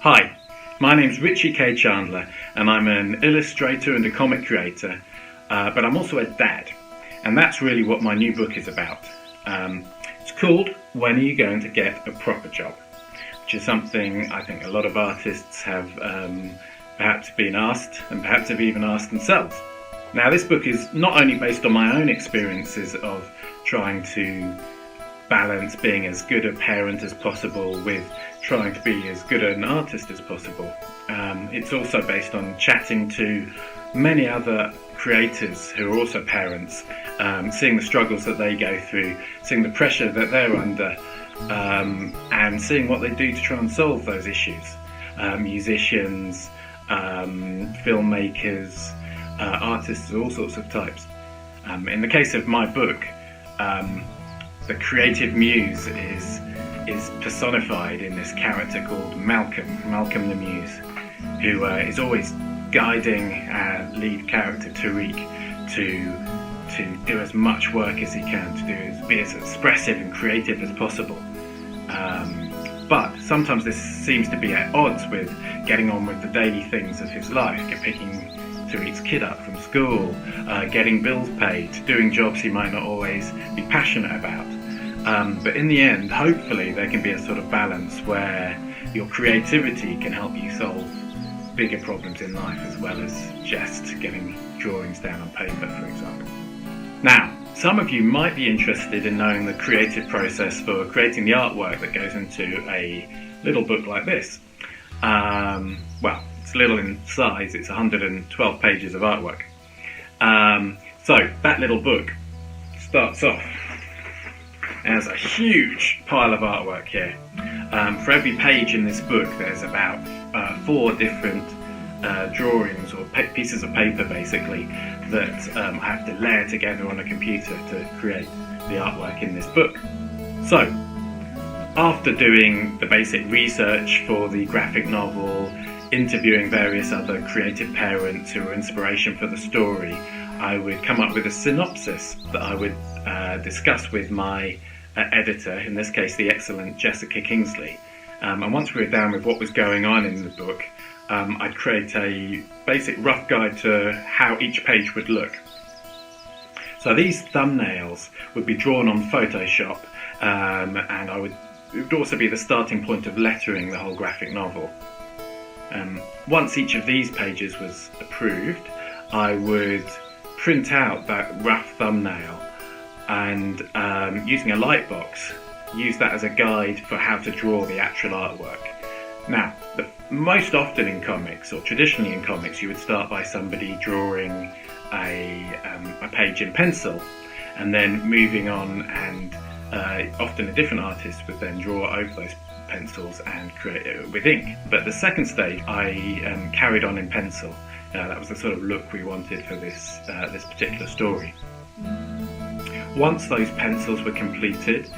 Hi, my name's Richy K. Chandler, and I'm an illustrator and a comic creator, but I'm also a dad, and that's really what my new book is about. It's called When Are You Going to Get a Proper Job? Which is something I think a lot of artists have perhaps been asked, and perhaps have even asked themselves. Now, this book is not only based on my own experiences of trying to balance being as good a parent as possible with trying to be as good an artist as possible. It's also based on chatting to many other creators who are also parents, seeing the struggles that they go through, seeing the pressure that they're under, and seeing what they do to try and solve those issues. Musicians, filmmakers, artists of all sorts of types. In the case of my book, the Creative Muse is personified in this character called Malcolm the Muse, who is always guiding our lead character Tariq to do as much work as he can, to be as expressive and creative as possible. But sometimes this seems to be at odds with getting on with the daily things of his life, picking Tariq's kid up from school, getting bills paid, doing jobs he might not always be passionate about. But in the end, hopefully there can be a sort of balance where your creativity can help you solve bigger problems in life, as well as just getting drawings down on paper, for example. Now, some of you might be interested in knowing the creative process for creating the artwork that goes into a little book like this. Well, it's little in size, it's 112 pages of artwork. So that little book starts off as a huge pile of artwork here. For every page in this book there's about 4 different drawings or pieces of paper basically that I have to layer together on a computer to create the artwork in this book. So after doing the basic research for the graphic novel, interviewing various other creative parents who were inspiration for the story, I would come up with a synopsis that I would discuss with my editor, in this case the excellent Jessica Kingsley. And once we were down with what was going on in the book, I'd create a basic rough guide to how each page would look. So these thumbnails would be drawn on Photoshop, and it would also be the starting point of lettering the whole graphic novel. Once each of these pages was approved, I would print out that rough thumbnail and using a light box, use that as a guide for how to draw the actual artwork. Now, most often in comics, or traditionally in comics, you would start by somebody drawing a page in pencil, and then moving on, and often a different artist would then draw over those pencils and create it with ink. But the second stage, I carried on in pencil. That was the sort of look we wanted for this particular story. Once those pencils were completed,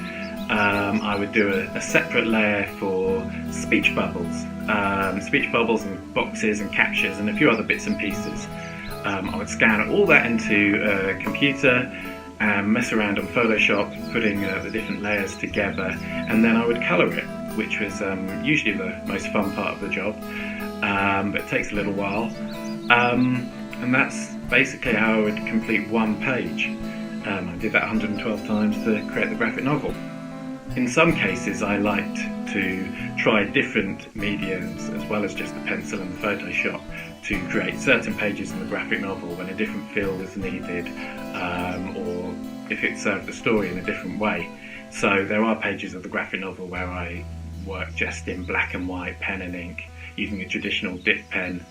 I would do a separate layer for speech bubbles and boxes and captures and a few other bits and pieces. I would scan all that into a computer and mess around on Photoshop, putting the different layers together, and then I would colour it, which was usually the most fun part of the job, but it takes a little while. And that's basically how I would complete one page. I did that 112 times to create the graphic novel. In some cases I liked to try different mediums as well as just the pencil and the Photoshop to create certain pages in the graphic novel when a different feel was needed, or if it served the story in a different way. So there are pages of the graphic novel where I work just in black and white, pen and ink, using a traditional dip pen,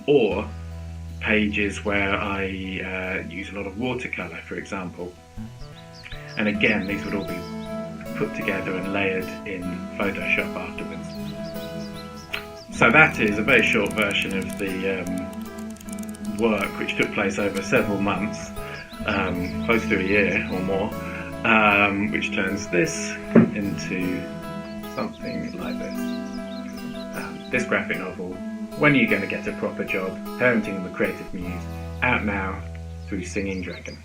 or pages where I use a lot of watercolour, for example. And again, these would all be put together and layered in Photoshop afterwards. So that is a very short version of the work, which took place over several months, close to a year or more, which turns this into something like this. This graphic novel, When Are You Going to Get a Proper Job? Parenting in the Creative Muse, out now through Singing Dragon.